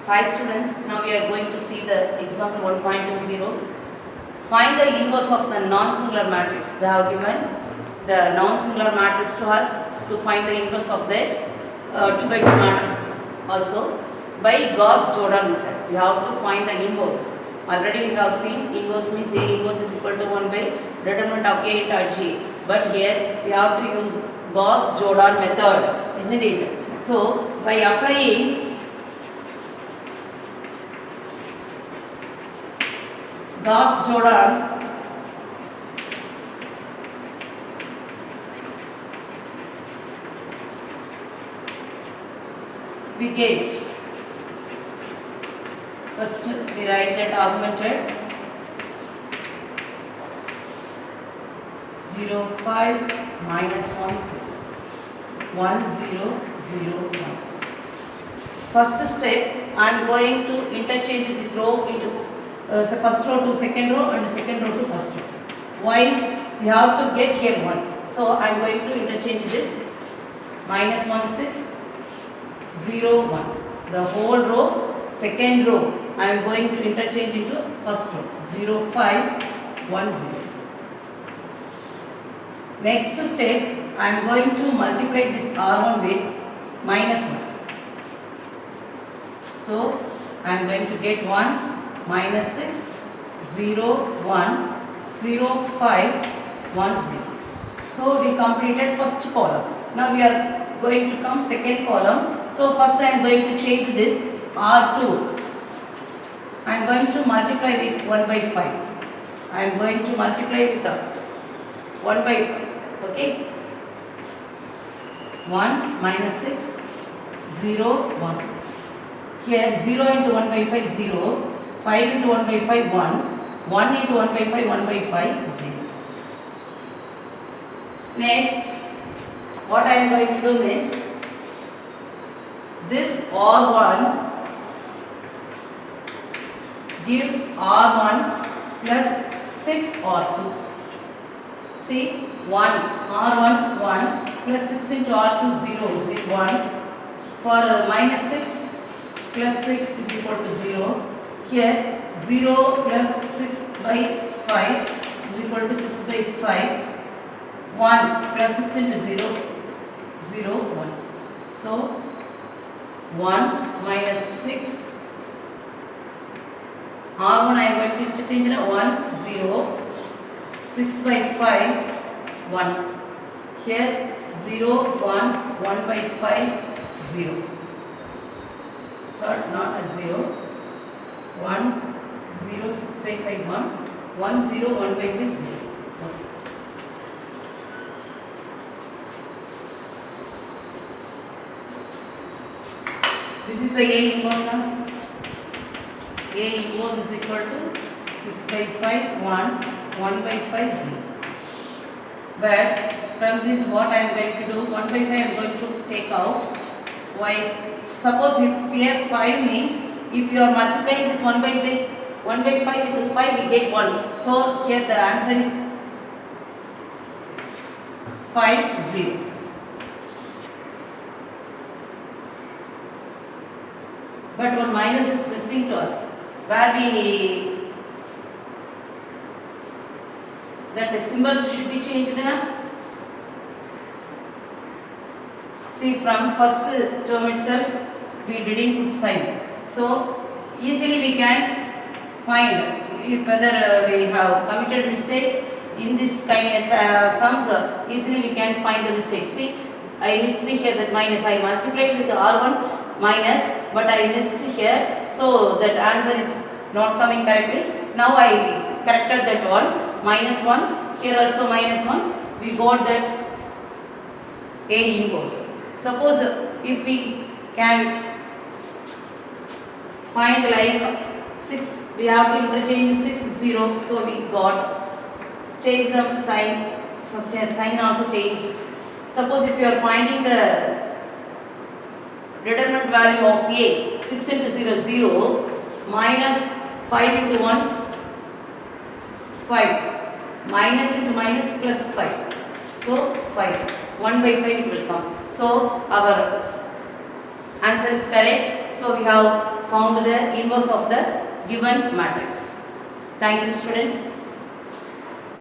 Hi students, now we are going to see the example 1.20. Find the inverse of the non-singular matrix. They have given the non-singular matrix to us to find the inverse of that 2 by 2 matrix also by Gauss-Jordan method. We have to find the inverse. Already we have seen inverse means A inverse is equal to 1 by determinant of A into G. But here we have to use Gauss-Jordan method, isn't it? So by applying Gauss-Jordan we get, first we write that augmented 0 5 minus 1 6 1 0 0 1. First step, I am going to interchange this row into first row to second row and second row to first row. Why? We have to get here 1. So I am going to interchange this minus 1 6 0 1. The whole row, second row I am going to interchange into first row 0 5 1 0. Next step, I am going to multiply this R1 with minus 1. So I am going to get 1 minus 6 0 1 0 5 1 0. So we completed first column. Now we are going to come second column. So first I am going to change this R2. I am going to multiply with 1 by 5. I am going to multiply with 1 by 5. Okay. 1 minus 6 0 1. Here 0 into 1 by 5 0. 5 into 1 by 5 1. 1 into 1 by 5 1 by 5 0. Next, what I am going to do is this R1 gives R1 plus 6 R2. See, 1 R1 1 plus 6 into R2 0 1. For minus 6 plus 6 is equal to 0. Here 0 plus 6 by 5 is equal to 6 by 5. 1 plus 6 into 0 0 1. So 1 minus 6 R1 I am going to interchange in 1 0 6 by 5 1. Here 0 1 1 by 5 0. So not a 0. 1 0 6 by 5 1 1 0 1 by 5 0. Okay. This is the A inverse. A inverse is equal to 6 by 5 1 1 by 5 0. But from this what I am going to do, 1 by 5 I am going to take out. Why? Suppose if here 5 means if you are multiplying this 1 by 5 with 5 we get 1. So here the answer is 5 0. But one minus is missing to us. Where we that the symbols should be changed now. See, from first term itself we didn't put sign. So easily we can find if whether we have committed mistake in this kind of sums. Easily we can find the mistake. See, I missed here that minus. I multiplied with the R1 minus, but I missed here. So that answer is not coming correctly. Now I corrected that one. Minus 1. Here also minus 1. We got that A inverse. Suppose if we can find like 6, we have to interchange 6 0. So we got change the sign. So sign also change. Suppose if you are finding the determinant value of A 6 into 0 0 minus 5 into 1 5 minus into minus plus 5. So 5 1 by 5 it will come. So our Answer is correct. So we have found the inverse of the given matrix. Thank you, students.